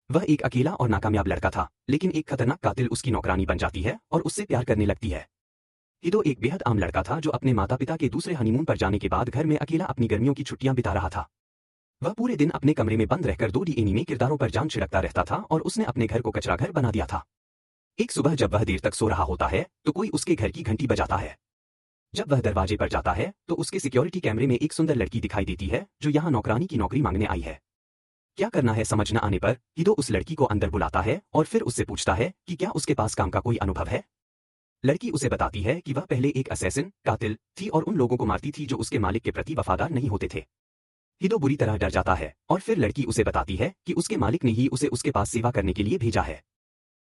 वह एक अकेला और नाकामयाब लड़का था, लेकिन एक खतरनाक कातिल उसकी नौकरानी बन जाती है और उससे प्यार करने लगती है। हिदो एक बेहद आम लड़का था जो अपने माता पिता के दूसरे हनीमून पर जाने के बाद घर में अकेला अपनी गर्मियों की छुट्टियां बिता रहा था। वह पूरे दिन अपने कमरे में बंद रहकर 2D एनीमे किरदारों पर जान छिड़कता रहता था और उसने अपने घर को कचरा घर बना दिया था। एक सुबह जब वह देर तक सो रहा होता है तो कोई उसके घर की घंटी बजाता है। जब वह दरवाजे पर जाता है तो उसके सिक्योरिटी कैमरे में एक सुंदर लड़की दिखाई देती है जो यहाँ नौकरानी की नौकरी मांगने आई है। क्या करना है समझ न आने पर हिदो उस लड़की को अंदर बुलाता है और फिर उससे पूछता है कि क्या उसके पास काम का कोई अनुभव है। लड़की उसे बताती है कि वह पहले एक असैसिन कातिल थी और उन लोगों को मारती थी जो उसके मालिक के प्रति वफादार नहीं होते थे। हिदो बुरी तरह डर जाता है और फिर लड़की उसे बताती है कि उसके मालिक ने ही उसे उसके पास सेवा करने के लिए भेजा है।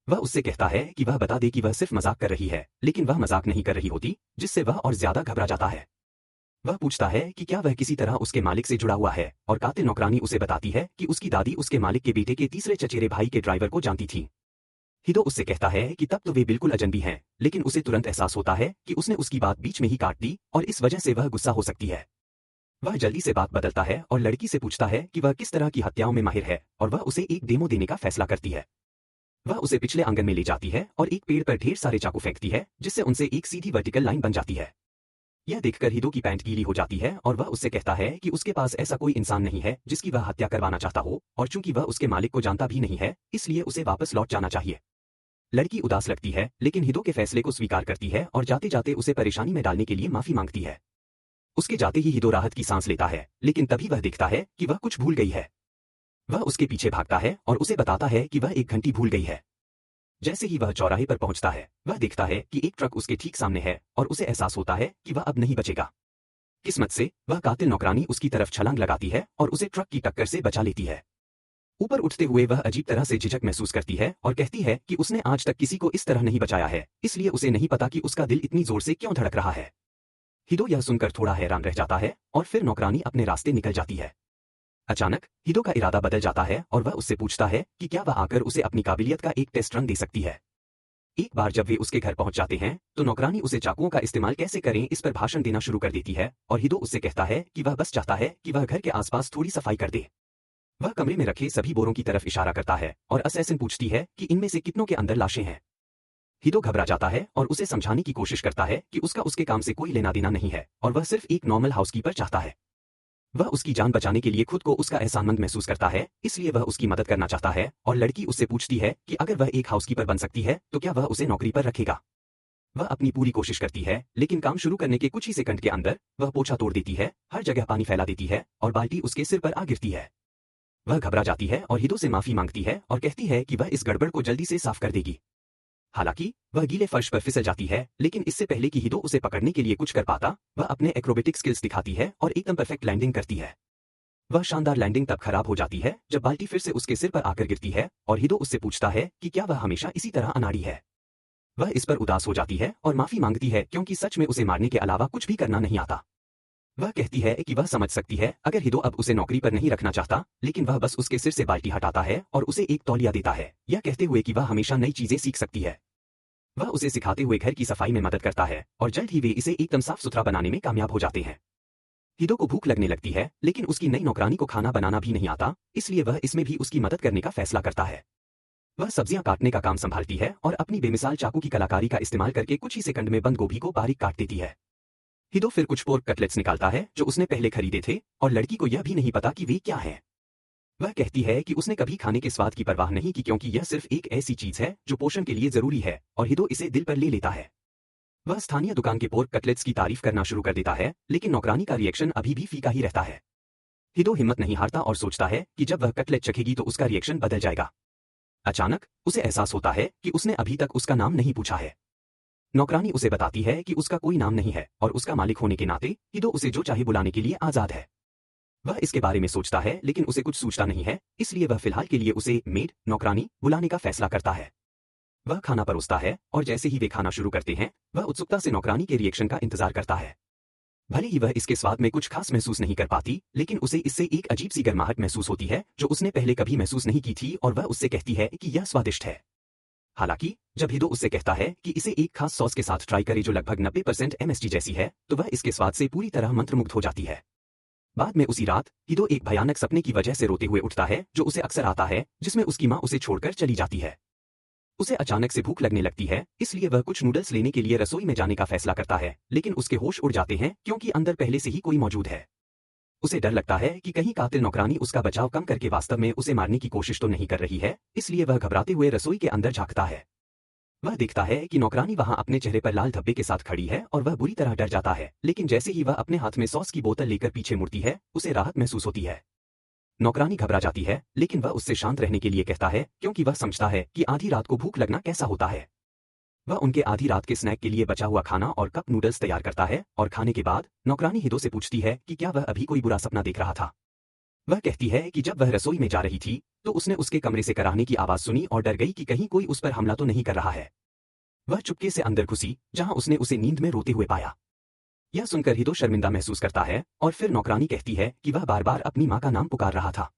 वह उससे कहता है कि वह बता दे कि वह सिर्फ मजाक कर रही है, लेकिन वह मजाक नहीं कर रही होती, जिससे वह और ज्यादा घबरा जाता है। वह पूछता है कि क्या वह किसी तरह उसके मालिक से जुड़ा हुआ है और कातिल नौकरानी उसे बताती है कि उसकी दादी उसके मालिक के बेटे के तीसरे चचेरे भाई के ड्राइवर को जानती थी। हिदो उससे कहता है कि तब तो वे बिल्कुल अजनबी हैं, लेकिन उसे तुरंत एहसास होता है कि उसने उसकी बात बीच में ही काट दी और इस वजह से वह गुस्सा हो सकती है। वह जल्दी से बात बदलता है और लड़की से पूछता है कि वह किस तरह की हत्याओं में माहिर है और वह उसे एक डेमो देने का फैसला करती है। वह उसे पिछले आंगन में ले जाती है और एक पेड़ पर ढेर सारे चाकू फेंकती है, जिससे उनसे एक सीधी वर्टिकल लाइन बन जाती है। यह देखकर हिदो की पैंट गीली हो जाती है और वह उससे कहता है कि उसके पास ऐसा कोई इंसान नहीं है जिसकी वह हत्या करवाना चाहता हो, और चूंकि वह उसके मालिक को जानता भी नहीं है इसलिए उसे वापस लौट जाना चाहिए। लड़की उदास लगती है, लेकिन हिदो के फैसले को स्वीकार करती है और जाते जाते उसे परेशानी में डालने के लिए माफी मांगती है। उसके जाते ही हिदो राहत की सांस लेता है, लेकिन तभी वह देखता है कि वह कुछ भूल गई है। वह उसके पीछे भागता है और उसे बताता है कि वह एक घंटी भूल गई है। जैसे ही वह चौराहे पर पहुंचता है वह देखता है कि एक ट्रक उसके ठीक सामने है और उसे एहसास होता है कि वह अब नहीं बचेगा। किस्मत से वह कातिल नौकरानी उसकी तरफ छलांग लगाती है और उसे ट्रक की टक्कर से बचा लेती है। ऊपर उठते हुए वह अजीब तरह से झिझक महसूस करती है और कहती है कि उसने आज तक किसी को इस तरह नहीं बचाया है, इसलिए उसे नहीं पता कि उसका दिल इतनी जोर से क्यों धड़क रहा है। हिदो यह सुनकर थोड़ा हैरान रह जाता है और फिर नौकरानी अपने रास्ते निकल जाती है। अचानक हिदो का इरादा बदल जाता है और वह उससे पूछता है कि क्या वह आकर उसे अपनी काबिलियत का एक टेस्ट रन दे सकती है। एक बार जब वे उसके घर पहुंच जाते हैं तो नौकरानी उसे चाकुओं का इस्तेमाल कैसे करें इस पर भाषण देना शुरू कर देती है और हिदो उससे कहता है कि वह बस चाहता है कि वह घर के आसपास थोड़ी सफाई कर दे। वह कमरे में रखे सभी बोरों की तरफ इशारा करता है और असैसिन पूछती है कि इनमें से कितनों के अंदर लाशें हैं। हिदो घबरा जाता है और उसे समझाने की कोशिश करता है कि उसका उसके काम से कोई लेना देना नहीं है और वह सिर्फ एक नॉर्मल हाउसकीपर चाहता है। वह उसकी जान बचाने के लिए खुद को उसका एहसानमंद महसूस करता है, इसलिए वह उसकी मदद करना चाहता है और लड़की उससे पूछती है कि अगर वह एक हाउसकीपर बन सकती है तो क्या वह उसे नौकरी पर रखेगा। वह अपनी पूरी कोशिश करती है, लेकिन काम शुरू करने के कुछ ही सेकंड के अंदर वह पोछा तोड़ देती है, हर जगह पानी फैला देती है और बाल्टी उसके सिर पर आ गिरती है। वह घबरा जाती है और हिदो से माफी मांगती है और कहती है कि वह इस गड़बड़ को जल्दी से साफ कर देगी। हालांकि वह गीले फर्श पर फिसल जाती है, लेकिन इससे पहले कि हिदो उसे पकड़ने के लिए कुछ कर पाता वह अपने एक्रोबेटिक स्किल्स दिखाती है और एकदम परफेक्ट लैंडिंग करती है। वह शानदार लैंडिंग तब खराब हो जाती है जब बाल्टी फिर से उसके सिर पर आकर गिरती है और हिदो उससे पूछता है कि क्या वह हमेशा इसी तरह अनाड़ी है। वह इस पर उदास हो जाती है और माफी मांगती है क्योंकि सच में उसे मारने के अलावा कुछ भी करना नहीं आता। वह कहती है कि वह समझ सकती है अगर हिदो अब उसे नौकरी पर नहीं रखना चाहता, लेकिन वह बस उसके सिर से बाल्टी हटाता है और उसे एक तौलिया देता है, यह कहते हुए कि वह हमेशा नई चीजें सीख सकती है। वह उसे सिखाते हुए घर की सफाई में मदद करता है और जल्द ही वे इसे एकदम साफ सुथरा बनाने में कामयाब हो जाते हैं। हिदो को भूख लगने लगती है, लेकिन उसकी नई नौकरानी को खाना बनाना भी नहीं आता, इसलिए वह इसमें भी उसकी मदद करने का फैसला करता है। वह सब्जियां काटने का काम संभालती है और अपनी बेमिसाल चाकू की कलाकारी का इस्तेमाल करके कुछ ही सेकंड में बंद गोभी को बारीक काट देती है। हिदो फिर कुछ पोर्क कटलेट्स निकालता है जो उसने पहले खरीदे थे और लड़की को यह भी नहीं पता कि वे क्या हैं। वह कहती है कि उसने कभी खाने के स्वाद की परवाह नहीं की क्योंकि यह सिर्फ एक ऐसी चीज है जो पोषण के लिए जरूरी है, और हिदो इसे दिल पर ले लेता है। वह स्थानीय दुकान के पोर्क कटलेट्स की तारीफ करना शुरू कर देता है, लेकिन नौकरानी का रिएक्शन अभी भी फीका ही रहता है। हिदो हिम्मत नहीं हारता और सोचता है कि जब वह कटलेट चखेगी तो उसका रिएक्शन बदल जाएगा। अचानक उसे एहसास होता है कि उसने अभी तक उसका नाम नहीं पूछा है। नौकरानी उसे बताती है कि उसका कोई नाम नहीं है और उसका मालिक होने के नाते हिदो उसे जो चाहे बुलाने के लिए आजाद है। वह इसके बारे में सोचता है, लेकिन उसे कुछ सूझता नहीं है, इसलिए वह फिलहाल के लिए उसे मेड नौकरानी बुलाने का फैसला करता है। वह खाना परोसता है और जैसे ही वे खाना शुरू करते हैं वह उत्सुकता से नौकरानी के रिएक्शन का इंतजार करता है। भले ही वह इसके स्वाद में कुछ खास महसूस नहीं कर पाती, लेकिन उसे इससे एक अजीब सी गर्माहट महसूस होती है जो उसने पहले कभी महसूस नहीं की थी, और वह उससे कहती है कि यह स्वादिष्ट है। हालांकि जब हिदो उससे कहता है कि इसे एक खास सॉस के साथ ट्राई करे जो लगभग 90% MSG जैसी है, तो वह इसके स्वाद से पूरी तरह मंत्रमुग्ध हो जाती है। बाद में उसी रात हिदो एक भयानक सपने की वजह से रोते हुए उठता है जो उसे अक्सर आता है, जिसमें उसकी माँ उसे छोड़कर चली जाती है। उसे अचानक से भूख लगने लगती है, इसलिए वह कुछ नूडल्स लेने के लिए रसोई में जाने का फैसला करता है, लेकिन उसके होश उड़ जाते हैं क्योंकि अंदर पहले से ही कोई मौजूद है। उसे डर लगता है कि कहीं कातिल नौकरानी उसका बचाव कम करके वास्तव में उसे मारने की कोशिश तो नहीं कर रही है, इसलिए वह घबराते हुए रसोई के अंदर झांकता है। वह देखता है कि नौकरानी वहां अपने चेहरे पर लाल धब्बे के साथ खड़ी है और वह बुरी तरह डर जाता है, लेकिन जैसे ही वह अपने हाथ में सॉस की बोतल लेकर पीछे मुड़ती है, उसे राहत महसूस होती है। नौकरानी घबरा जाती है, लेकिन वह उससे शांत रहने के लिए कहता है क्योंकि वह समझता है कि आधी रात को भूख लगना कैसा होता है। वह उनके आधी रात के स्नैक के लिए बचा हुआ खाना और कप नूडल्स तैयार करता है और खाने के बाद नौकरानी हिदो से पूछती है कि क्या वह अभी कोई बुरा सपना देख रहा था। वह कहती है कि जब वह रसोई में जा रही थी तो उसने उसके कमरे से कराहने की आवाज सुनी और डर गई कि कहीं कोई उस पर हमला तो नहीं कर रहा है। वह चुपके से अंदर घुसी, जहां उसने उसे नींद में रोते हुए पाया। यह सुनकर हिदो शर्मिंदा महसूस करता है और फिर नौकरानी कहती है कि वह बार बार अपनी मां का नाम पुकार रहा था।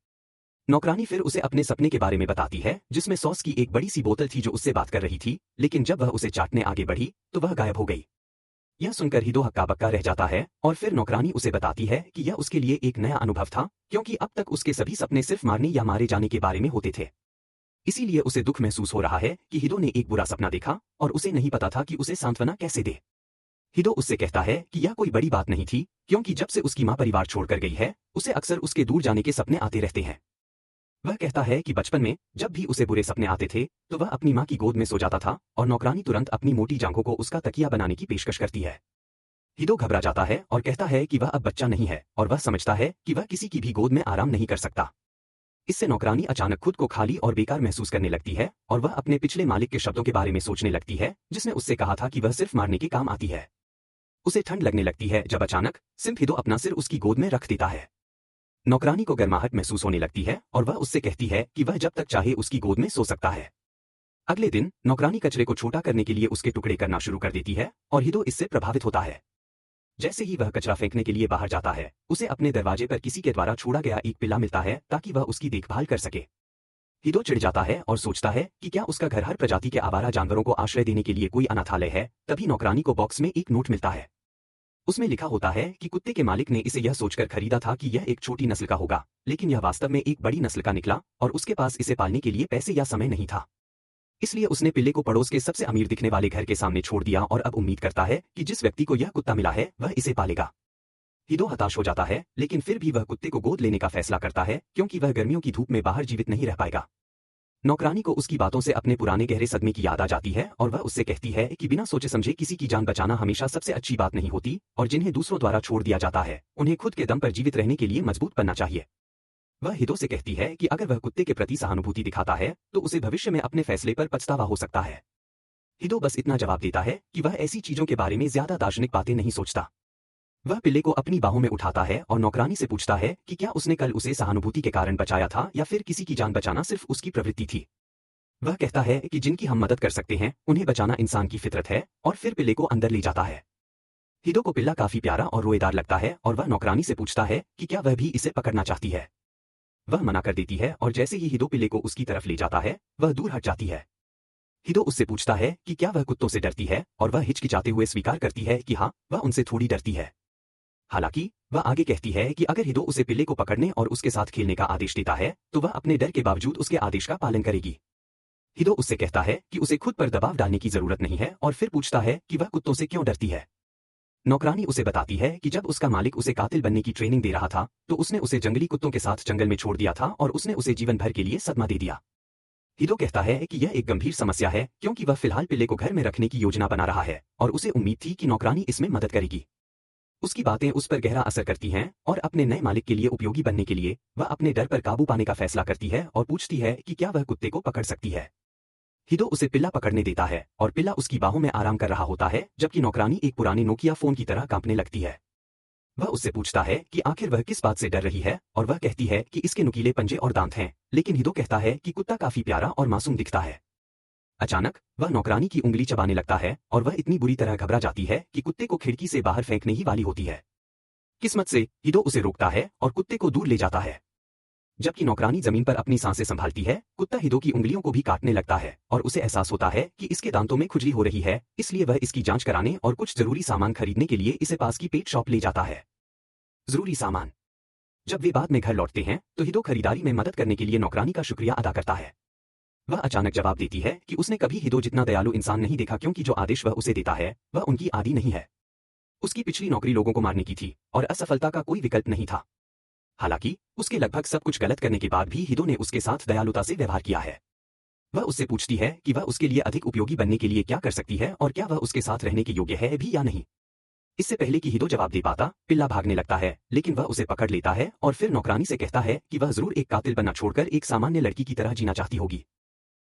नौकरानी फिर उसे अपने सपने के बारे में बताती है, जिसमें सॉस की एक बड़ी सी बोतल थी जो उससे बात कर रही थी, लेकिन जब वह उसे चाटने आगे बढ़ी तो वह गायब हो गई। यह सुनकर हिदो हक्का बक्का रह जाता है और फिर नौकरानी उसे बताती है कि यह उसके लिए एक नया अनुभव था, क्योंकि अब तक उसके सभी सपने सिर्फ मारने या मारे जाने के बारे में होते थे। इसीलिए उसे दुख महसूस हो रहा है कि हिदो ने एक बुरा सपना देखा और उसे नहीं पता था कि उसे सांत्वना कैसे दे। हिदो उससे कहता है कि यह कोई बड़ी बात नहीं थी, क्योंकि जब से उसकी मां परिवार छोड़कर गई है, उसे अक्सर उसके दूर जाने के सपने आते रहते हैं। वह कहता है कि बचपन में जब भी उसे बुरे सपने आते थे तो वह अपनी मां की गोद में सो जाता था और नौकरानी तुरंत अपनी मोटी जांघों को उसका तकिया बनाने की पेशकश करती है। हिदो घबरा जाता है और कहता है कि वह अब बच्चा नहीं है और वह समझता है कि वह किसी की भी गोद में आराम नहीं कर सकता। इससे नौकरानी अचानक खुद को खाली और बेकार महसूस करने लगती है और वह अपने पिछले मालिक के शब्दों के बारे में सोचने लगती है, जिसने उससे कहा था कि वह सिर्फ मारने के काम आती है। उसे ठंड लगने लगती है जब अचानक सिर्फ हिदो अपना सिर उसकी गोद में रख देता है। नौकरानी को गर्माहट महसूस होने लगती है और वह उससे कहती है कि वह जब तक चाहे उसकी गोद में सो सकता है। अगले दिन नौकरानी कचरे को छोटा करने के लिए उसके टुकड़े करना शुरू कर देती है और हिदो इससे प्रभावित होता है। जैसे ही वह कचरा फेंकने के लिए बाहर जाता है, उसे अपने दरवाजे पर किसी के द्वारा छोड़ा गया एक पिल्ला मिलता है ताकि वह उसकी देखभाल कर सके। हिदो चिढ़ जाता है और सोचता है कि क्या उसका घर हर प्रजाति के आवारा जानवरों को आश्रय देने के लिए कोई अनाथालय है। तभी नौकरानी को बॉक्स में एक नोट मिलता है। उसमें लिखा होता है कि कुत्ते के मालिक ने इसे यह सोचकर खरीदा था कि यह एक छोटी नस्ल का होगा, लेकिन यह वास्तव में एक बड़ी नस्ल का निकला और उसके पास इसे पालने के लिए पैसे या समय नहीं था। इसलिए उसने पिल्ले को पड़ोस के सबसे अमीर दिखने वाले घर के सामने छोड़ दिया और अब उम्मीद करता है कि जिस व्यक्ति को यह कुत्ता मिला है वह इसे पालेगा। हिदो हताश हो जाता है, लेकिन फिर भी वह कुत्ते को गोद लेने का फैसला करता है क्योंकि वह गर्मियों की धूप में बाहर जीवित नहीं रह पाएगा। नौकरानी को उसकी बातों से अपने पुराने गहरे सदमे की याद आ जाती है और वह उससे कहती है कि बिना सोचे समझे किसी की जान बचाना हमेशा सबसे अच्छी बात नहीं होती और जिन्हें दूसरों द्वारा छोड़ दिया जाता है उन्हें खुद के दम पर जीवित रहने के लिए मजबूत बनना चाहिए। वह हिदो से कहती है कि अगर वह कुत्ते के प्रति सहानुभूति दिखाता है तो उसे भविष्य में अपने फैसले पर पछतावा हो सकता है। हिदो बस इतना जवाब देता है कि वह ऐसी चीजों के बारे में ज्यादा दार्शनिक बातें नहीं सोचता। वह पिल्ले को अपनी बाहों में उठाता है और नौकरानी से पूछता है कि क्या उसने कल उसे सहानुभूति के कारण बचाया था या फिर किसी की जान बचाना सिर्फ उसकी प्रवृत्ति थी। वह कहता है कि जिनकी हम मदद कर सकते हैं उन्हें बचाना इंसान की फितरत है और फिर पिल्ले को अंदर ले जाता है। हिदो को पिल्ला काफी प्यारा और रोएदार लगता है और वह नौकरानी से पूछता है कि क्या वह भी इसे पकड़ना चाहती है। वह मना कर देती है और जैसे ही हिदो पिल्ले को उसकी तरफ ले जाता है वह दूर हट जाती है। हिदो उससे पूछता है कि क्या वह कुत्तों से डरती है और वह हिचकिचाते हुए स्वीकार करती है कि हाँ, वह उनसे थोड़ी डरती है। हालांकि वह आगे कहती है कि अगर हिदो उसे पिल्ले को पकड़ने और उसके साथ खेलने का आदेश देता है तो वह अपने डर के बावजूद उसके आदेश का पालन करेगी। हिदो उससे कहता है कि उसे खुद पर दबाव डालने की जरूरत नहीं है और फिर पूछता है कि वह कुत्तों से क्यों डरती है। नौकरानी उसे बताती है कि जब उसका मालिक उसे कातिल बनने की ट्रेनिंग दे रहा था तो उसने उसे जंगली कुत्तों के साथ जंगल में छोड़ दिया था और उसने उसे जीवन भर के लिए सदमा दे दिया। हिदो कहता है कि यह एक गंभीर समस्या है क्योंकि वह फिलहाल पिल्ले को घर में रखने की योजना बना रहा है और उसे उम्मीद थी कि नौकरानी इसमें मदद करेगी। उसकी बातें उस पर गहरा असर करती हैं और अपने नए मालिक के लिए उपयोगी बनने के लिए वह अपने डर पर काबू पाने का फैसला करती है और पूछती है कि क्या वह कुत्ते को पकड़ सकती है। हिदो उसे पिल्ला पकड़ने देता है और पिल्ला उसकी बाहों में आराम कर रहा होता है, जबकि नौकरानी एक पुराने नोकिया फोन की तरह कांपने लगती है। वह उससे पूछता है कि आखिर वह किस बात से डर रही है और वह कहती है कि इसके नुकीले पंजे और दांत हैं, लेकिन हिदो कहता है कि कुत्ता काफी प्यारा और मासूम दिखता है। अचानक वह नौकरानी की उंगली चबाने लगता है और वह इतनी बुरी तरह घबरा जाती है कि कुत्ते को खिड़की से बाहर फेंकने ही वाली होती है। किस्मत से हिदो उसे रोकता है और कुत्ते को दूर ले जाता है। जबकि नौकरानी जमीन पर अपनी सांसें संभालती है, कुत्ता हिदो की उंगलियों को भी काटने लगता है और उसे एहसास होता है कि इसके दांतों में खुजली हो रही है, इसलिए वह इसकी जांच कराने और कुछ जरूरी सामान खरीदने के लिए इसे पास की पेट शॉप ले जाता है। जरूरी सामान जब वे बाद में घर लौटते हैं तो हिदो खरीदारी में मदद करने के लिए नौकरानी का शुक्रिया अदा करता है। वह अचानक जवाब देती है कि उसने कभी हिदो जितना दयालु इंसान नहीं देखा क्योंकि जो आदेश वह उसे देता है वह उनकी आदि नहीं है। उसकी पिछली नौकरी लोगों को मारने की थी और असफलता का कोई विकल्प नहीं था। हालांकि उसके लगभग सब कुछ गलत करने के बाद भी हिदो ने उसके साथ दयालुता से व्यवहार किया है। वह उससे पूछती है कि वह उसके लिए अधिक उपयोगी बनने के लिए क्या कर सकती है और क्या वह उसके साथ रहने के योग्य है भी या नहीं। इससे पहले कि हिदो जवाब दे पाता, पिल्ला भागने लगता है, लेकिन वह उसे पकड़ लेता है और फिर नौकरानी से कहता है कि वह जरूर एक कातिल बनना छोड़कर एक सामान्य लड़की की तरह जीना चाहती होगी।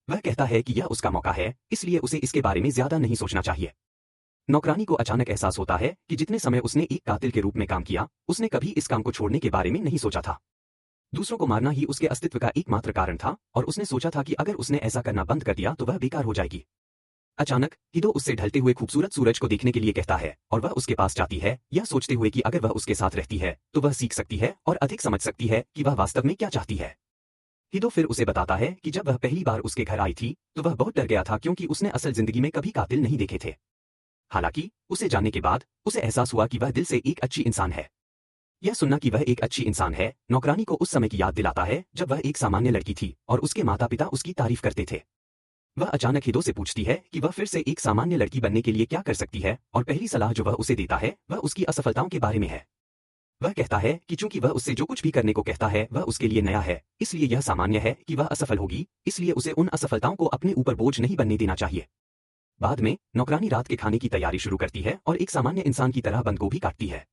वह कहता है कि यह उसका मौका है, इसलिए उसे इसके बारे में ज्यादा नहीं सोचना चाहिए। नौकरानी को अचानक एहसास होता है कि जितने समय उसने एक कातिल के रूप में काम किया, उसने कभी इस काम को छोड़ने के बारे में नहीं सोचा था। दूसरों को मारना ही उसके अस्तित्व का एकमात्र कारण था और उसने सोचा था कि अगर उसने ऐसा करना बंद कर दिया तो वह बेकार हो जाएगी। अचानक हिदो उससे ढलते हुए खूबसूरत सूरज को देखने के लिए कहता है और वह उसके पास जाती है, यह सोचते हुए कि अगर वह उसके साथ रहती है तो वह सीख सकती है और अधिक समझ सकती है कि वह वास्तव में क्या चाहती है। हिदो फिर उसे बताता है कि जब वह पहली बार उसके घर आई थी तो वह बहुत डर गया था क्योंकि उसने असल जिंदगी में कभी कातिल नहीं देखे थे। हालांकि उसे जानने के बाद उसे एहसास हुआ कि वह दिल से एक अच्छी इंसान है। यह सुनना कि वह एक अच्छी इंसान है नौकरानी को उस समय की याद दिलाता है जब वह एक सामान्य लड़की थी और उसके माता पिता उसकी तारीफ करते थे। वह अचानक हिदो से पूछती है कि वह फिर से एक सामान्य लड़की बनने के लिए क्या कर सकती है और पहली सलाह जो वह उसे देता है वह उसकी असफलताओं के बारे में है। वह कहता है कि चूंकि वह उससे जो कुछ भी करने को कहता है वह उसके लिए नया है, इसलिए यह सामान्य है कि वह असफल होगी, इसलिए उसे उन असफलताओं को अपने ऊपर बोझ नहीं बनने देना चाहिए। बाद में नौकरानी रात के खाने की तैयारी शुरू करती है और एक सामान्य इंसान की तरह बंद गोभी काटती है।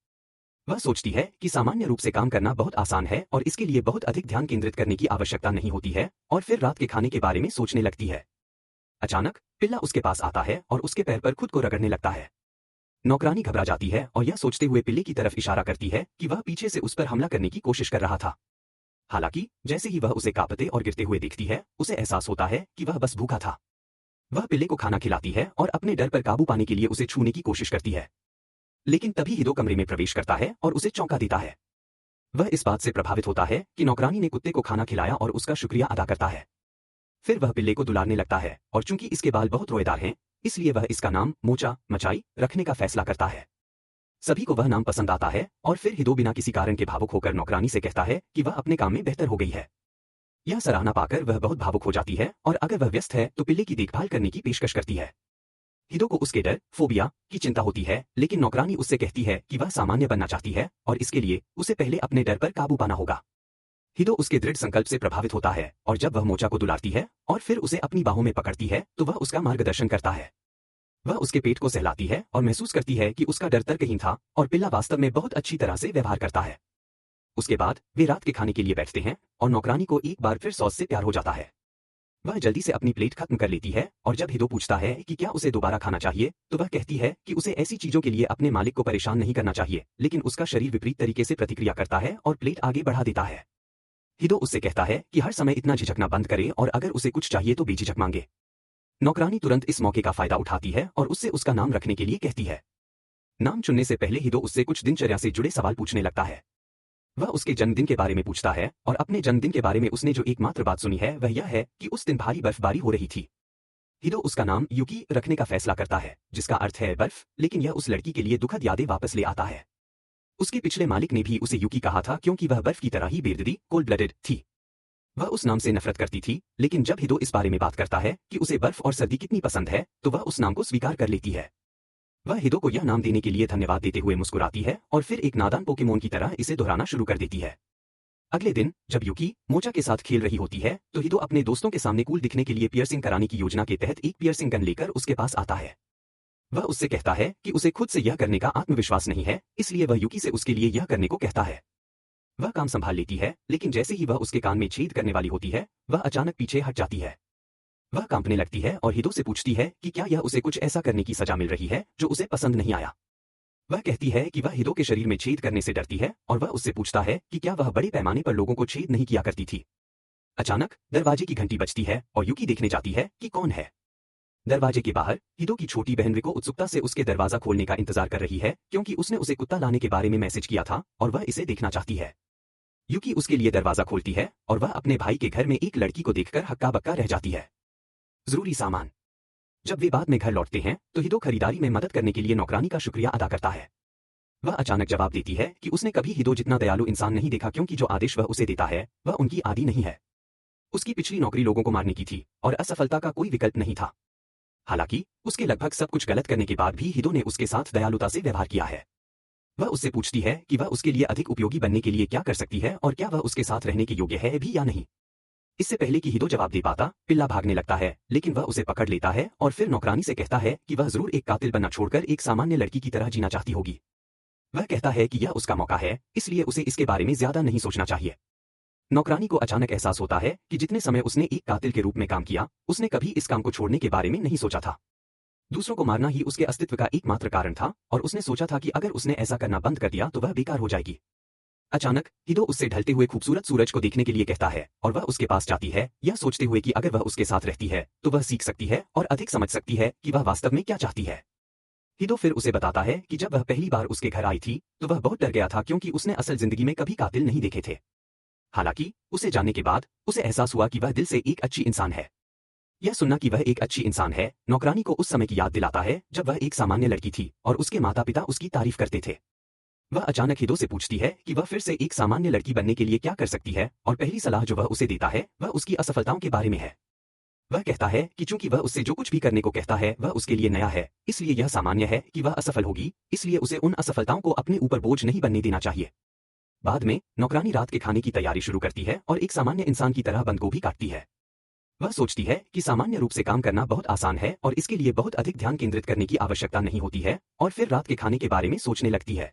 वह सोचती है कि सामान्य रूप से काम करना बहुत आसान है और इसके लिए बहुत अधिक ध्यान केंद्रित करने की आवश्यकता नहीं होती है और फिर रात के खाने के बारे में सोचने लगती है। अचानक पिल्ला उसके पास आता है और उसके पैर पर खुद को रगड़ने लगता है। नौकरानी घबरा जाती है और यह सोचते हुए पिल्ले की तरफ इशारा करती है कि वह पीछे से उस पर हमला करने की कोशिश कर रहा था। हालांकि जैसे ही वह उसे कांपते और गिरते हुए देखती है उसे एहसास होता है कि वह बस भूखा था। वह पिल्ले को खाना खिलाती है और अपने डर पर काबू पाने के लिए उसे छूने की कोशिश करती है, लेकिन तभी हिदो कमरे में प्रवेश करता है और उसे चौंका देता है। वह इस बात से प्रभावित होता है कि नौकरानी ने कुत्ते को खाना खिलाया और उसका शुक्रिया अदा करता है। फिर वह पिल्ले को दुलारने लगता है और चूंकि इसके बाल बहुत रोएदार हैं, इसलिए वह इसका नाम मोचा मचाई रखने का फैसला करता है। सभी को वह नाम पसंद आता है और फिर हिदो बिना किसी कारण के भावुक होकर नौकरानी से कहता है कि वह अपने काम में बेहतर हो गई है। यह सराहना पाकर वह बहुत भावुक हो जाती है और अगर वह व्यस्त है तो पिल्ले की देखभाल करने की पेशकश करती है। हिदो को उसके डर फोबिया की चिंता होती है, लेकिन नौकरानी उससे कहती है कि वह सामान्य बनना चाहती है और इसके लिए उसे पहले अपने डर पर काबू पाना होगा। हिदो उसके दृढ़ संकल्प से प्रभावित होता है और जब वह मोचा को दुलारती है और फिर उसे अपनी बाहों में पकड़ती है तो वह उसका मार्गदर्शन करता है। वह उसके पेट को सहलाती है और महसूस करती है कि उसका डर तर्कहीन था और पिल्ला वास्तव में बहुत अच्छी तरह से व्यवहार करता है। उसके बाद वे रात के खाने के लिए बैठते हैं और नौकरानी को एक बार फिर सॉस से प्यार हो जाता है। वह जल्दी से अपनी प्लेट खत्म कर लेती है और जब हिदो पूछता है कि क्या उसे दोबारा खाना चाहिए तो वह कहती है कि उसे ऐसी चीजों के लिए अपने मालिक को परेशान नहीं करना चाहिए, लेकिन उसका शरीर विपरीत तरीके से प्रतिक्रिया करता है और प्लेट आगे बढ़ा देता है। हिदो उससे कहता है कि हर समय इतना झिझकना बंद करे और अगर उसे कुछ चाहिए तो बेझिझक मांगे। नौकरानी तुरंत इस मौके का फायदा उठाती है और उससे उसका नाम रखने के लिए कहती है। नाम चुनने से पहले हिदो उससे कुछ दिनचर्या से जुड़े सवाल पूछने लगता है। वह उसके जन्मदिन के बारे में पूछता है और अपने जन्मदिन के बारे में उसने जो एकमात्र बात सुनी है वह यह है कि उस दिन भारी बर्फबारी हो रही थी। हिदो उसका नाम युकी रखने का फैसला करता है, जिसका अर्थ है बर्फ, लेकिन यह उस लड़की के लिए दुखद यादें वापस ले आता है। उसके पिछले मालिक ने भी उसे युकी कहा था क्योंकि वह बर्फ की तरह ही बेदर्दी कोल्ड ब्लडेड थी। वह उस नाम से नफरत करती थी, लेकिन जब हिदो इस बारे में बात करता है कि उसे बर्फ और सर्दी कितनी पसंद है तो वह उस नाम को स्वीकार कर लेती है। वह हिदो को यह नाम देने के लिए धन्यवाद देते हुए मुस्कुराती है और फिर एक नादान पोकेमोन की तरह इसे दोहराना शुरू कर देती है। अगले दिन जब युकी मोचा के साथ खेल रही होती है तो हिदो अपने दोस्तों के सामने कूल दिखने के लिए पियर्सिंग कराने की योजना के तहत एक पियर्सिंग गन लेकर उसके पास आता है। वह उससे कहता है कि उसे खुद से यह करने का आत्मविश्वास नहीं है, इसलिए वह युकी से उसके लिए यह करने को कहता है। वह काम संभाल लेती है, लेकिन जैसे ही वह उसके कान में छेद करने वाली होती है वह अचानक पीछे हट जाती है। वह कांपने लगती है और हिदो से पूछती है कि क्या यह उसे कुछ ऐसा करने की सजा मिल रही है जो उसे पसंद नहीं आया। वह कहती है कि वह हिदो के शरीर में छेद करने से डरती है और वह उससे पूछता है कि क्या वह बड़े पैमाने पर लोगों को छेद नहीं किया करती थी। अचानक दरवाजे की घंटी बजती है और युकी देखने जाती है कि कौन है। दरवाजे के बाहर हिदो की छोटी बहन रिको उत्सुकता से उसके दरवाजा खोलने का इंतजार कर रही है क्योंकि उसने उसे कुत्ता लाने के बारे में मैसेज किया था और वह इसे देखना चाहती है। युकी उसके लिए दरवाजा खोलती है और वह अपने भाई के घर में एक लड़की को देखकर हक्का बक्का रह जाती है। जरूरी सामान। जब वे बाद में घर लौटते हैं तो हिदो खरीदारी में मदद करने के लिए नौकरानी का शुक्रिया अदा करता है। वह अचानक जवाब देती है कि उसने कभी हिदो जितना दयालु इंसान नहीं देखा क्योंकि जो आदेश वह उसे देता है वह उनकी आदि नहीं है। उसकी पिछली नौकरी लोगों को मारने की थी और असफलता का कोई विकल्प नहीं था। हालांकि उसके लगभग सब कुछ गलत करने के बाद भी हिदो ने उसके साथ दयालुता से व्यवहार किया है। वह उससे पूछती है कि वह उसके लिए अधिक उपयोगी बनने के लिए क्या कर सकती है और क्या वह उसके साथ रहने के योग्य है भी या नहीं। इससे पहले कि हिदो जवाब दे पाता, पिल्ला भागने लगता है, लेकिन वह उसे पकड़ लेता है और फिर नौकरानी से कहता है कि वह जरूर एक कातिल बनना छोड़कर एक सामान्य लड़की की तरह जीना चाहती होगी। वह कहता है कि यह उसका मौका है, इसलिए उसे इसके बारे में ज्यादा नहीं सोचना चाहिए। नौकरानी को अचानक एहसास होता है कि जितने समय उसने एक कातिल के रूप में काम किया, उसने कभी इस काम को छोड़ने के बारे में नहीं सोचा था। दूसरों को मारना ही उसके अस्तित्व का एकमात्र कारण था और उसने सोचा था कि अगर उसने ऐसा करना बंद कर दिया तो वह बेकार हो जाएगी। अचानक हिदो उससे ढलते हुए खूबसूरत सूरज को देखने के लिए कहता है और वह उसके पास जाती है, यह सोचते हुए कि अगर वह उसके साथ रहती है तो वह सीख सकती है और अधिक समझ सकती है कि वह वास्तव में क्या चाहती है। हिदो फिर उसे बताता है कि जब वह पहली बार उसके घर आई थी तो वह बहुत डर गया था क्योंकि उसने असल जिंदगी में कभी कातिल नहीं देखे थे। हालांकि उसे जानने के बाद उसे एहसास हुआ कि वह दिल से एक अच्छी इंसान है। यह सुनना कि वह एक अच्छी इंसान है नौकरानी को उस समय की याद दिलाता है जब वह एक सामान्य लड़की थी और उसके माता पिता उसकी तारीफ करते थे। वह अचानक हिदो से पूछती है कि वह फिर से एक सामान्य लड़की बनने के लिए क्या कर सकती है और पहली सलाह जो वह उसे देता है वह उसकी असफलताओं के बारे में है। वह कहता है कि चूंकि वह उससे जो कुछ भी करने को कहता है वह उसके लिए नया है, इसलिए यह सामान्य है कि वह असफल होगी, इसलिए उसे उन असफलताओं को अपने ऊपर बोझ नहीं बनने देना चाहिए। बाद में नौकरानी रात के खाने की तैयारी शुरू करती है और एक सामान्य इंसान की तरह बंद गोभी काटती है। वह सोचती है कि सामान्य रूप से काम करना बहुत आसान है और इसके लिए बहुत अधिक ध्यान केंद्रित करने की आवश्यकता नहीं होती है और फिर रात के खाने के बारे में सोचने लगती है।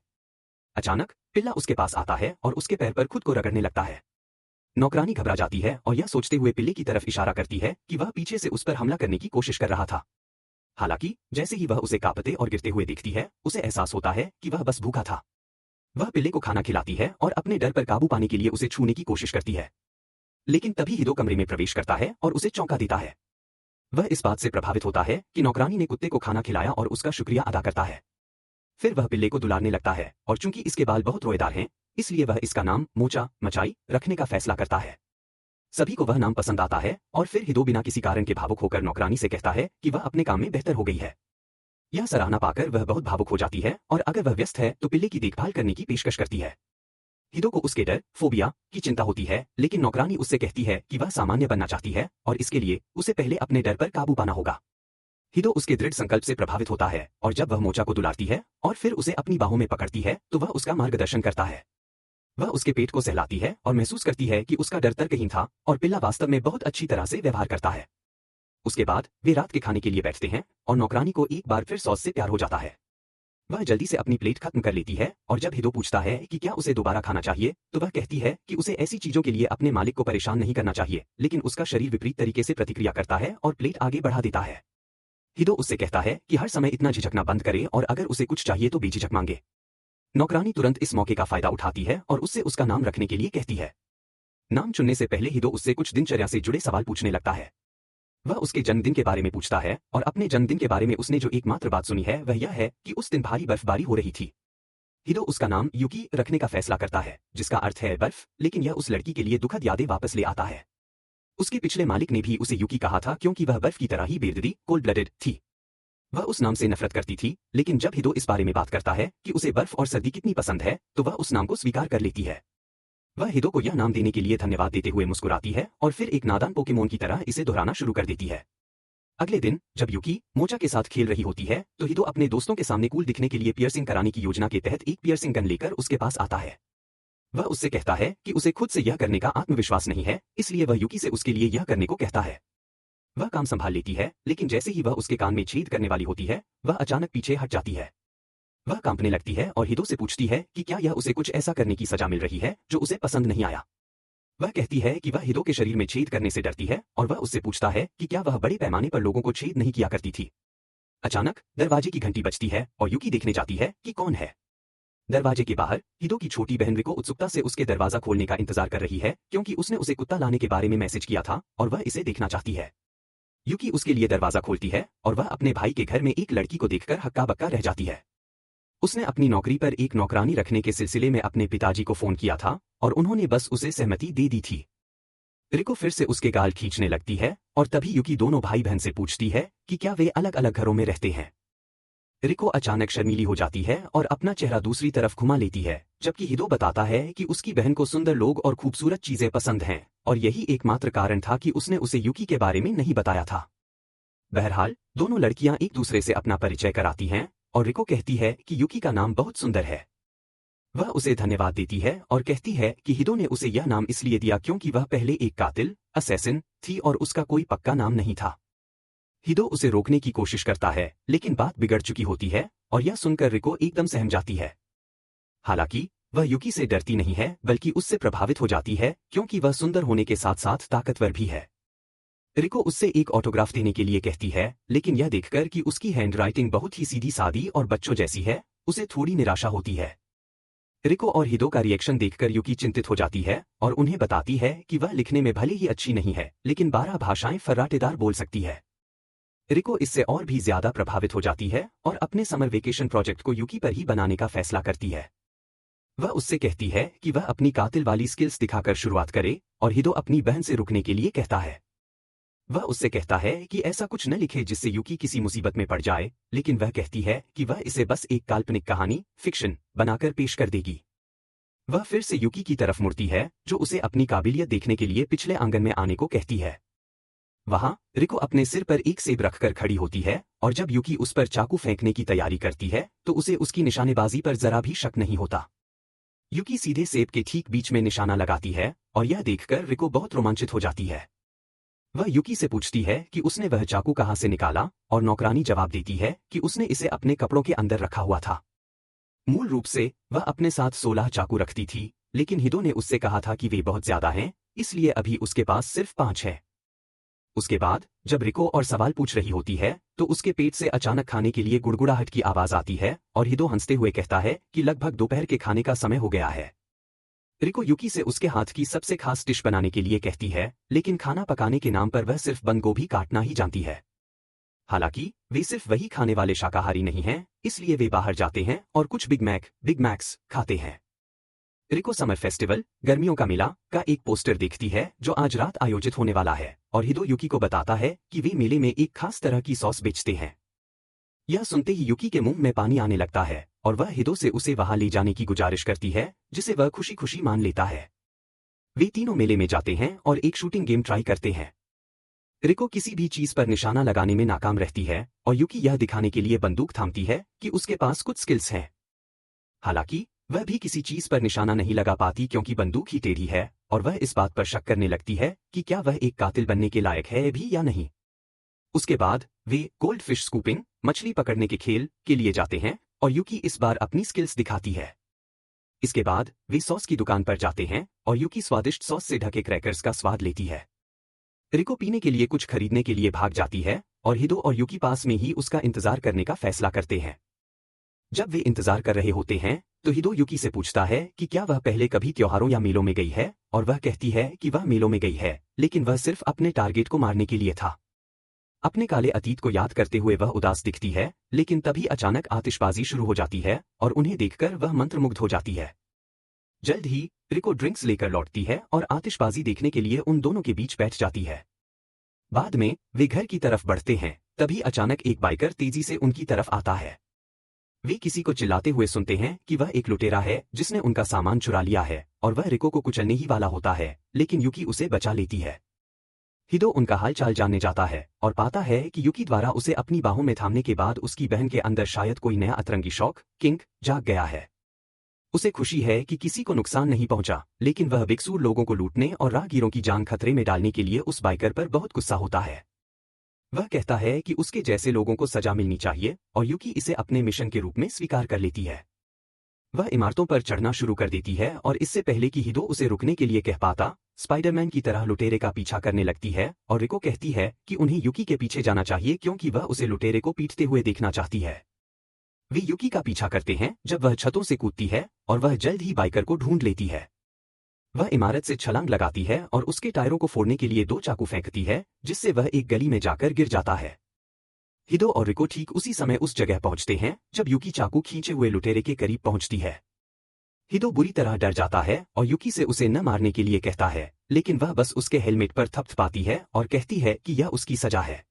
अचानक पिल्ला उसके पास आता है और उसके पैर पर खुद को रगड़ने लगता है। नौकरानी घबरा जाती है और यह सोचते हुए पिल्ले की तरफ इशारा करती है कि वह पीछे से उस पर हमला करने की कोशिश कर रहा था। हालांकि जैसे ही वह उसे कांपते और गिरते हुए देखती है उसे एहसास होता है कि वह बस भूखा था। वह पिल्ले को खाना खिलाती है और अपने डर पर काबू पाने के लिए उसे छूने की कोशिश करती है, लेकिन तभी हिदो कमरे में प्रवेश करता है और उसे चौंका देता है। वह इस बात से प्रभावित होता है कि नौकरानी ने कुत्ते को खाना खिलाया और उसका शुक्रिया अदा करता है। फिर वह पिल्ले को दुलारने लगता है और चूंकि इसके बाल बहुत रोएदार हैं, इसलिए वह इसका नाम मोचा मचाई रखने का फैसला करता है। सभी को वह नाम पसंद आता है और फिर हिदो बिना किसी कारण के भावुक होकर नौकरानी से कहता है कि वह अपने काम में बेहतर हो गई है। यह सराहना पाकर वह बहुत भावुक हो जाती है और अगर वह व्यस्त है तो पिल्ले की देखभाल करने की पेशकश करती है। हिदो को उसके डर फोबिया की चिंता होती है, लेकिन नौकरानी उससे कहती है कि वह सामान्य बनना चाहती है और इसके लिए उसे पहले अपने डर पर काबू पाना होगा। हिदो उसके दृढ़ संकल्प से प्रभावित होता है और जब वह मोचा को दुलारती है और फिर उसे अपनी बाहों में पकड़ती है तो वह उसका मार्गदर्शन करता है। वह उसके पेट को सहलाती है और महसूस करती है कि उसका डर तर्कहीन था और पिल्ला वास्तव में बहुत अच्छी तरह से व्यवहार करता है। उसके बाद वे रात के खाने के लिए बैठते हैं और नौकरानी को एक बार फिर सॉस से प्यार हो जाता है। वह जल्दी से अपनी प्लेट खत्म कर लेती है और जब हिदो पूछता है कि क्या उसे दोबारा खाना चाहिए तो वह कहती है कि उसे ऐसी चीजों के लिए अपने मालिक को परेशान नहीं करना चाहिए, लेकिन उसका शरीर विपरीत तरीके से प्रतिक्रिया करता है और प्लेट आगे बढ़ा देता है। हिदो उससे कहता है कि हर समय इतना झिझकना बंद करे और अगर उसे कुछ चाहिए तो बेझिझक मांगे। नौकरानी तुरंत इस मौके का फायदा उठाती है और उससे उसका नाम रखने के लिए कहती है। नाम चुनने से पहले हिदो उससे कुछ दिनचर्या से जुड़े सवाल पूछने लगता है। वह उसके जन्मदिन के बारे में पूछता है और अपने जन्मदिन के बारे में उसने जो एकमात्र बात सुनी है वह यह है कि उस दिन भारी बर्फबारी हो रही थी। हिदो उसका नाम युकी रखने का फैसला करता है, जिसका अर्थ है बर्फ, लेकिन यह उस लड़की के लिए दुखद यादें वापस ले आता है। उसके पिछले मालिक ने भी उसे युकी कहा था क्योंकि वह बर्फ की तरह ही बेदर्दी कोल्ड ब्लडेड थी। वह उस नाम से नफरत करती थी, लेकिन जब हिदो इस बारे में बात करता है कि उसे बर्फ और सर्दी कितनी पसंद है तो वह उस नाम को स्वीकार कर लेती है। वह हिदो को यह नाम देने के लिए धन्यवाद देते हुए मुस्कुराती है और फिर एक नादान पोकेमोन की तरह इसे दोहराना शुरू कर देती है। अगले दिन जब युकी मोचा के साथ खेल रही होती है तो हिदो अपने दोस्तों के सामने कूल दिखने के लिए पियर्सिंग कराने की योजना के तहत एक पियर्सिंग गन लेकर उसके पास आता है। वह उससे कहता है कि उसे खुद से यह करने का आत्मविश्वास नहीं है, इसलिए वह युकी से उसके लिए यह करने को कहता है। वह काम संभाल लेती है, लेकिन जैसे ही वह उसके कान में छेद करने वाली होती है वह अचानक पीछे हट जाती है। वह कांपने लगती है और हिदो से पूछती है कि क्या यह उसे कुछ ऐसा करने की सजा मिल रही है जो उसे पसंद नहीं आया। वह कहती है कि वह हिदो के शरीर में छेद करने से डरती है और वह उससे पूछता है कि क्या वह बड़े पैमाने पर लोगों को छेद नहीं किया करती थी। अचानक दरवाजे की घंटी बजती है और युकी देखने जाती है कि कौन है। दरवाजे के बाहर हिदो की छोटी बहन रिको उत्सुकता से उसके दरवाजा खोलने का इंतजार कर रही है क्योंकि उसने उसे कुत्ता लाने के बारे में मैसेज किया था और वह इसे देखना चाहती है। युकी उसके लिए दरवाजा खोलती है और वह अपने भाई के घर में एक लड़की को देखकर हक्का बक्का रह जाती है। उसने अपनी नौकरी पर एक नौकरानी रखने के सिलसिले में अपने पिताजी को फोन किया था और उन्होंने बस उसे सहमति दे दी थी। रिको फिर से उसके गाल खींचने लगती है और तभी युकी दोनों भाई बहन से पूछती है कि क्या वे अलग अलग घरों में रहते हैं। रिको अचानक शर्मीली हो जाती है और अपना चेहरा दूसरी तरफ घुमा लेती है, जबकि हिदो बताता है कि उसकी बहन को सुंदर लोग और खूबसूरत चीजें पसंद हैं, और यही एकमात्र कारण था कि उसने उसे यूकी के बारे में नहीं बताया था। बहरहाल, दोनों लड़कियां एक दूसरे से अपना परिचय कराती हैं, और रिको कहती है कि यूकी का नाम बहुत सुंदर है। वह उसे धन्यवाद देती है और कहती है कि हिदो ने उसे यह नाम इसलिए दिया क्योंकि वह पहले एक कातिल, असैसिन थी और उसका कोई पक्का नाम नहीं था। हिदो उसे रोकने की कोशिश करता है, लेकिन बात बिगड़ चुकी होती है, और यह सुनकर रिको एकदम सहम जाती है। हालांकि वह यूकी से डरती नहीं है, बल्कि उससे प्रभावित हो जाती है, क्योंकि वह सुंदर होने के साथ साथ ताकतवर भी है। रिको उससे एक ऑटोग्राफ देने के लिए कहती है, लेकिन यह देखकर कि उसकी हैंडराइटिंग बहुत ही सीधी सादी और बच्चों जैसी है, उसे थोड़ी निराशा होती है। रिको और हिदो का रिएक्शन देखकर यूकी चिंतित हो जाती है और उन्हें बताती है कि वह लिखने में भले ही अच्छी नहीं है, लेकिन 12 भाषाएं फर्राटेदार बोल सकती है। रिको इससे और भी ज्यादा प्रभावित हो जाती है और अपने समर वेकेशन प्रोजेक्ट को यूकी पर ही बनाने का फैसला करती है। वह उससे कहती है कि वह अपनी कातिल वाली स्किल्स दिखाकर शुरुआत करे, और हिदो अपनी बहन से रुकने के लिए कहता है। वह उससे कहता है कि ऐसा कुछ न लिखे जिससे यूकी किसी मुसीबत में पड़ जाए, लेकिन वह कहती है कि वह इसे बस एक काल्पनिक कहानी, फिक्शन, बनाकर पेश कर देगी। वह फिर से यूकी की तरफ मुड़ती है, जो उसे अपनी काबिलियत देखने के लिए पिछले आंगन में आने को कहती है। वहां रिको अपने सिर पर एक सेब रखकर खड़ी होती है, और जब यूकी उस पर चाकू फेंकने की तैयारी करती है तो उसे उसकी निशानेबाजी पर जरा भी शक नहीं होता। यूकी सीधे सेब के ठीक बीच में निशाना लगाती है, और यह देखकर रिको बहुत रोमांचित हो जाती है। वह यूकी से पूछती है कि उसने वह चाकू कहां से निकाला, और नौकरानी जवाब देती है कि उसने इसे अपने कपड़ों के अंदर रखा हुआ था। मूल रूप से वह अपने साथ 16 चाकू रखती थी, लेकिन हिदो ने उससे कहा था कि वे बहुत ज्यादा हैं, इसलिए अभी उसके पास सिर्फ 5 है। उसके बाद जब रिको और सवाल पूछ रही होती है तो उसके पेट से अचानक खाने के लिए गुड़गुड़ाहट की आवाज आती है, और हिदो हंसते हुए कहता है कि लगभग दोपहर के खाने का समय हो गया है। रिको यूकी से उसके हाथ की सबसे खास डिश बनाने के लिए कहती है, लेकिन खाना पकाने के नाम पर वह सिर्फ बंद गोभी काटना ही जानती है। हालांकि वे सिर्फ वही खाने वाले शाकाहारी नहीं हैं, इसलिए वे बाहर जाते हैं और कुछ बिग मैक्स खाते हैं। रिको समर फेस्टिवल, गर्मियों का मेला का एक पोस्टर देखती है जो आज रात आयोजित होने वाला है, और हिदो यूकी को बताता है कि वे मेले में एक खास तरह की सॉस बेचते हैं। यह सुनते ही यूकी के मुंह में पानी आने लगता है, और वह हिदो से उसे वहां ले जाने की गुजारिश करती है, जिसे वह खुशी खुशी मान लेता है। वे तीनों मेले में जाते हैं और एक शूटिंग गेम ट्राई करते हैं। रिको किसी भी चीज पर निशाना लगाने में नाकाम रहती है, और यूकी यह दिखाने के लिए बंदूक थामती है कि उसके पास कुछ स्किल्स हैं। हालांकि वह भी किसी चीज पर निशाना नहीं लगा पाती क्योंकि बंदूक ही टेढ़ी है, और वह इस बात पर शक करने लगती है कि क्या वह एक कातिल बनने के लायक है भी या नहीं। उसके बाद वे गोल्ड फिश स्कूपिंग, मछली पकड़ने के खेल के लिए जाते हैं, और यूकी इस बार अपनी स्किल्स दिखाती है। इसके बाद वे सॉस की दुकान पर जाते हैं, और यूकी स्वादिष्ट सॉस से ढके क्रैकर्स का स्वाद लेती है। रिको पीने के लिए कुछ खरीदने के लिए भाग जाती है, और हिदो और यूकी पास में ही उसका इंतजार करने का फैसला करते हैं। जब वे इंतजार कर रहे होते हैं तो हिदो यूकी से पूछता है कि क्या वह पहले कभी त्योहारों या मेलों में गई है, और वह कहती है कि वह मेलों में गई है, लेकिन वह सिर्फ अपने टारगेट को मारने के लिए था। अपने काले अतीत को याद करते हुए वह उदास दिखती है, लेकिन तभी अचानक आतिशबाजी शुरू हो जाती है, और उन्हें देखकर वह मंत्रमुग्ध हो जाती है। जल्द ही रिको ड्रिंक्स लेकर लौटती है और आतिशबाजी देखने के लिए उन दोनों के बीच बैठ जाती है। बाद में वे घर की तरफ बढ़ते हैं, तभी अचानक एक बाइकर तेजी से उनकी तरफ आता है। वे किसी को चिल्लाते हुए सुनते हैं कि वह एक लुटेरा है जिसने उनका सामान चुरा लिया है, और वह रिको को कुचलने ही वाला होता है, लेकिन यूकी उसे बचा लेती है। हिदो उनका हालचाल जानने जाता है और पाता है कि यूकी द्वारा उसे अपनी बाहों में थामने के बाद उसकी बहन के अंदर शायद कोई नया अतरंगी शौक, किंक, जाग गया है। उसे खुशी है कि किसी को नुकसान नहीं पहुंचा, लेकिन वह बेकसूर लोगों को लूटने और राहगीरों की जान खतरे में डालने के लिए उस बाइकर पर बहुत गुस्सा होता है। वह कहता है कि उसके जैसे लोगों को सजा मिलनी चाहिए, और यूकी इसे अपने मिशन के रूप में स्वीकार कर लेती है। वह इमारतों पर चढ़ना शुरू कर देती है, और इससे पहले कि हिदो उसे रुकने के लिए कह पाता, स्पाइडरमैन की तरह लुटेरे का पीछा करने लगती है, और रिको कहती है कि उन्हें यूकी के पीछे जाना चाहिए क्योंकि वह उसे लुटेरे को पीटते हुए देखना चाहती है। वे यूकी का पीछा करते हैं जब वह छतों से कूदती है, और वह जल्द ही बाइकर को ढूंढ लेती है। वह इमारत से छलांग लगाती है और उसके टायरों को फोड़ने के लिए 2 चाकू फेंकती है, जिससे वह एक गली में जाकर गिर जाता है। हिदो और रिको ठीक उसी समय उस जगह पहुंचते हैं जब यूकी चाकू खींचे हुए लुटेरे के करीब पहुंचती है। हिदो बुरी तरह डर जाता है और यूकी से उसे न मारने के लिए कहता है, लेकिन वह बस उसके हेलमेट पर थपथपाती है और कहती है कि यह उसकी सजा है।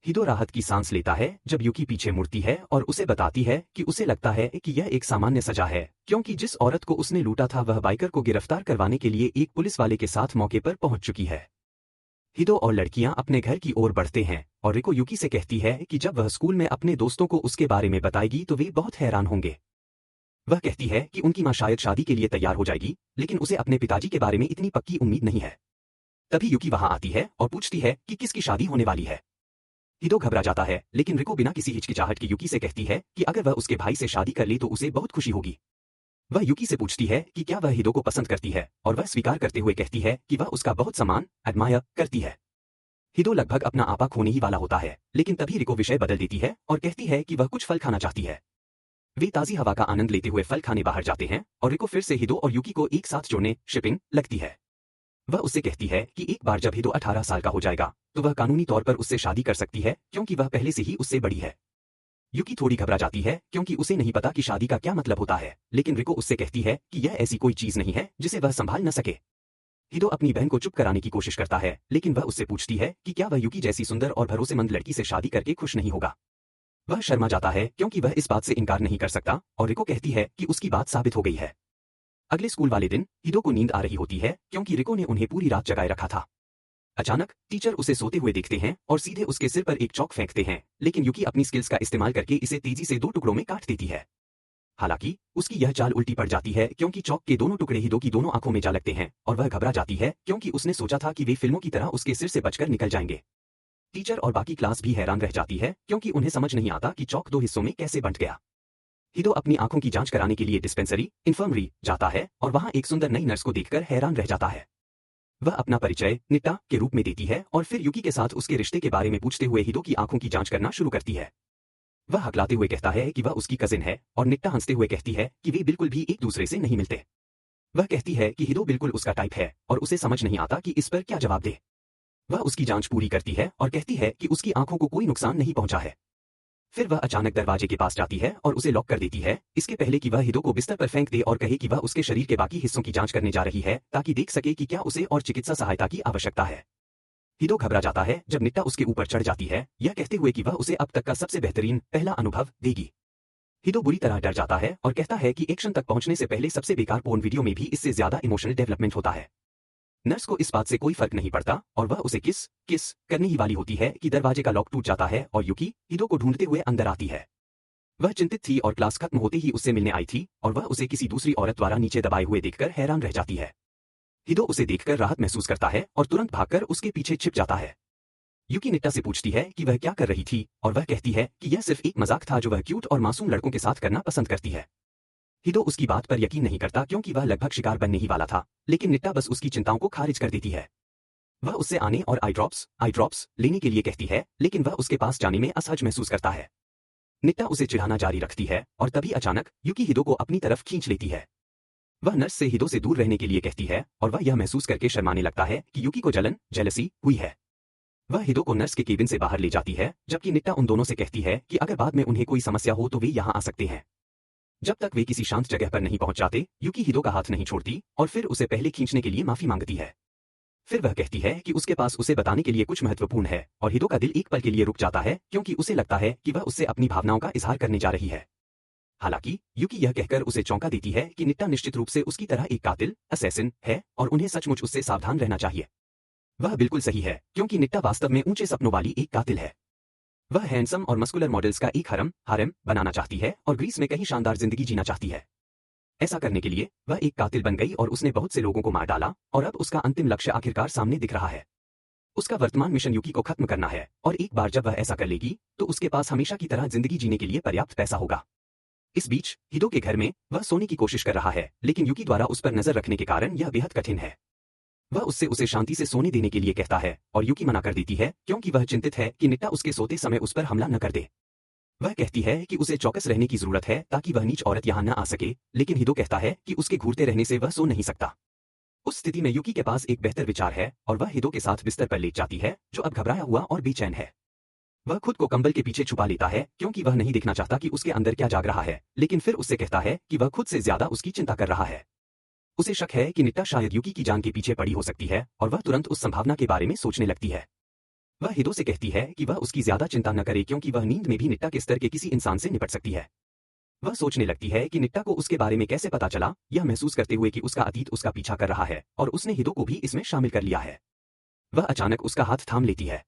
हिदो राहत की सांस लेता है जब यूकी पीछे मुड़ती है और उसे बताती है कि उसे लगता है कि यह एक सामान्य सजा है, क्योंकि जिस औरत को उसने लूटा था वह बाइकर को गिरफ्तार करवाने के लिए एक पुलिस वाले के साथ मौके पर पहुंच चुकी है। हिदो और लड़कियां अपने घर की ओर बढ़ते हैं और रिको यूकी से कहती है कि जब वह स्कूल में अपने दोस्तों को उसके बारे में बताएगी तो वे बहुत हैरान होंगे। वह कहती है कि उनकी मां शायद शादी के लिए तैयार हो जाएगी, लेकिन उसे अपने पिताजी के बारे में इतनी पक्की उम्मीद नहीं है। तभी यूकी वहां आती है और पूछती है कि किसकी शादी होने वाली है। हिदो घबरा जाता है, लेकिन रिको बिना किसी हिचकिचाहट के यूकी से कहती है कि अगर वह उसके भाई से शादी कर ले तो उसे बहुत खुशी होगी। वह यूकी से पूछती है कि क्या वह हिदो को पसंद करती है, और वह स्वीकार करते हुए कहती है कि वह उसका बहुत सम्मान एडमायर करती है। हिदो लगभग अपना आपा खोने ही वाला होता है, लेकिन तभी रिको विषय बदल देती है और कहती है कि वह कुछ फल खाना चाहती है। वे ताजी हवा का आनंद लेते हुए फल खाने बाहर जाते हैं और रिको फिर से हिदो और यूकी को एक साथ जोड़ने शिपिंग लगती है। वह उससे कहती है कि एक बार जब हिदो 18 साल का हो जाएगा तो वह कानूनी तौर पर उससे शादी कर सकती है, क्योंकि वह पहले से ही उससे बड़ी है। यूकी थोड़ी घबरा जाती है क्योंकि उसे नहीं पता कि शादी का क्या मतलब होता है, लेकिन रिको उससे कहती है कि यह ऐसी कोई चीज नहीं है जिसे वह संभाल न सके। हिदो अपनी बहन को चुप कराने की कोशिश करता है, लेकिन वह उससे पूछती है कि क्या वह यूकी जैसी सुंदर और भरोसेमंद लड़की से शादी करके खुश नहीं होगा। वह शर्मा जाता है क्योंकि वह इस बात से इनकार नहीं कर सकता और रिको कहती है कि उसकी बात साबित हो गई है। अगले स्कूल वाले दिन हिदो को नींद आ रही होती है क्योंकि रिको ने उन्हें पूरी रात जगाए रखा था। अचानक टीचर उसे सोते हुए देखते हैं और सीधे उसके सिर पर एक चौक फेंकते हैं, लेकिन यूकी अपनी स्किल्स का इस्तेमाल करके इसे तेजी से 2 टुकड़ों में काट देती है। हालांकि उसकी यह चाल उल्टी पड़ जाती है क्योंकि चौक के दोनों टुकड़े हिदो की दोनों आंखों में जा लगते हैं और वह घबरा जाती है क्योंकि उसने सोचा था कि वे फिल्मों की तरह उसके सिर से बचकर निकल जाएंगे। टीचर और बाकी क्लास भी हैरान रह जाती है क्योंकि उन्हें समझ नहीं आता कि चौक 2 हिस्सों में कैसे बंट गया। हिदो अपनी आंखों की जांच कराने के लिए डिस्पेंसरी इन्फर्मरी जाता है और वहां एक सुंदर नई नर्स को देखकर हैरान रह जाता है। वह अपना परिचय निट्टा के रूप में देती है और फिर यूकी के साथ उसके रिश्ते के बारे में पूछते हुए हिदो की आंखों की जांच करना शुरू करती है। वह हकलाते हुए कहता है कि वह उसकी कजिन है और निट्टा हंसते हुए कहती है कि वे बिल्कुल भी एक दूसरे से नहीं मिलते। वह कहती है कि हिदो बिल्कुल उसका टाइप है और उसे समझ नहीं आता कि इस पर क्या जवाब दे। वह उसकी जांच पूरी करती है और कहती है कि उसकी आंखों को कोई नुकसान नहीं पहुंचा है। फिर वह अचानक दरवाजे के पास जाती है और उसे लॉक कर देती है, इसके पहले कि वह हिदो को बिस्तर पर फेंक दे और कहे कि वह उसके शरीर के बाकी हिस्सों की जांच करने जा रही है ताकि देख सके कि क्या उसे और चिकित्सा सहायता की आवश्यकता है। हिदो घबरा जाता है जब निट्टा उसके ऊपर चढ़ जाती है, यह कहते हुए कि वह उसे अब तक का सबसे बेहतरीन पहला अनुभव देगी। हिदो बुरी तरह डर जाता है और कहता है कि एक्शन तक पहुंचने से पहले सबसे बेकार पोर्न वीडियो में भी इससे ज्यादा इमोशनल डेवलपमेंट होता है। नर्स को इस बात से कोई फर्क नहीं पड़ता और वह उसे किस करने ही वाली होती है कि दरवाजे का लॉक टूट जाता है और यूकी हिदो को ढूंढते हुए अंदर आती है। वह चिंतित थी और क्लास खत्म होते ही उससे मिलने आई थी और वह उसे किसी दूसरी औरत द्वारा नीचे दबाए हुए देखकर हैरान रह जाती है। हिदो उसे देखकर राहत महसूस करता है और तुरंत भागकर उसके पीछे छिप जाता है। यूकी निट्टा से पूछती है कि वह क्या कर रही थी और वह कहती है कि यह सिर्फ एक मजाक था जो वह क्यूट और मासूम लड़कों के साथ करना पसंद करती है। हिदो उसकी बात पर यकीन नहीं करता क्योंकि वह लगभग शिकार बनने ही वाला था, लेकिन निट्टा बस उसकी चिंताओं को खारिज कर देती है। वह उससे आने और आई ड्रॉप्स लेने के लिए कहती है, लेकिन वह उसके पास जाने में असहज महसूस करता है। निट्टा उसे चिढ़ाना जारी रखती है और तभी अचानक यूकी हिदो को अपनी तरफ खींच लेती है। वह नर्स से हिदो से दूर रहने के लिए कहती है और वह यह महसूस करके शर्माने लगता है कि यूकी को जेलसी हुई है। वह हिदो को नर्स के केबिन से बाहर ले जाती है, जबकि निट्टा उन दोनों से कहती है कि अगर बाद में उन्हें कोई समस्या हो तो वे यहाँ आ सकते हैं। जब तक वे किसी शांत जगह पर नहीं पहुंच जाते, यूकी हिदो का हाथ नहीं छोड़ती और फिर उसे पहले खींचने के लिए माफी मांगती है। फिर वह कहती है कि उसके पास उसे बताने के लिए कुछ महत्वपूर्ण है और हिदो का दिल एक पल के लिए रुक जाता है क्योंकि उसे लगता है कि वह उससे अपनी भावनाओं का इजहार करने जा रही है। हालांकि यूकी यह कहकर उसे चौंका देती है कि निट्टा निश्चित रूप से उसकी तरह एक कातिल असैसिन है और उन्हें सचमुच उससे सावधान रहना चाहिए। वह बिल्कुल सही है क्योंकि निट्टा वास्तव में ऊंचे सपनों वाली एक कातिल है। वह हैंडसम और मस्कुलर मॉडल्स का एक हारेम बनाना चाहती है और ग्रीस में कहीं शानदार जिंदगी जीना चाहती है। ऐसा करने के लिए वह एक कातिल बन गई और उसने बहुत से लोगों को मार डाला और अब उसका अंतिम लक्ष्य आखिरकार सामने दिख रहा है। उसका वर्तमान मिशन यूकी को खत्म करना है और एक बार जब वह ऐसा कर लेगी तो उसके पास हमेशा की तरह जिंदगी जीने के लिए पर्याप्त पैसा होगा। इस बीच हिदो के घर में वह सोने की कोशिश कर रहा है, लेकिन यूकी द्वारा उस पर नजर रखने के कारण यह बेहद कठिन है। वह उससे उसे शांति से सोने देने के लिए कहता है और यूकी मना कर देती है क्योंकि वह चिंतित है कि निट्टा उसके सोते समय उस पर हमला न कर दे। वह कहती है कि उसे चौकस रहने की जरूरत है ताकि वह नीच औरत यहाँ न आ सके, लेकिन हिदो कहता है कि उसके घूरते रहने से वह सो नहीं सकता। उस स्थिति में यूकी के पास एक बेहतर विचार है और वह हिदो के साथ बिस्तर पर लेट जाती है, जो अब घबराया हुआ और बेचैन है। वह खुद को कंबल के पीछे छुपा लेता है क्योंकि वह नहीं देखना चाहता कि उसके अंदर क्या जाग रहा है, लेकिन फिर उससे कहता है कि वह खुद से ज्यादा उसकी चिंता कर रहा है। उसे शक है कि निट्टा शायद यूकी की जान के पीछे पड़ी हो सकती है और वह तुरंत उस संभावना के बारे में सोचने लगती है। वह हिदो से कहती है कि वह उसकी ज्यादा चिंता न करे क्योंकि वह नींद में भी निट्टा के स्तर के किसी इंसान से निपट सकती है। वह सोचने लगती है कि निट्टा को उसके बारे में कैसे पता चला, यह महसूस करते हुए कि उसका अतीत उसका पीछा कर रहा है और उसने हिदो को भी इसमें शामिल कर लिया है। वह अचानक उसका हाथ थाम लेती है।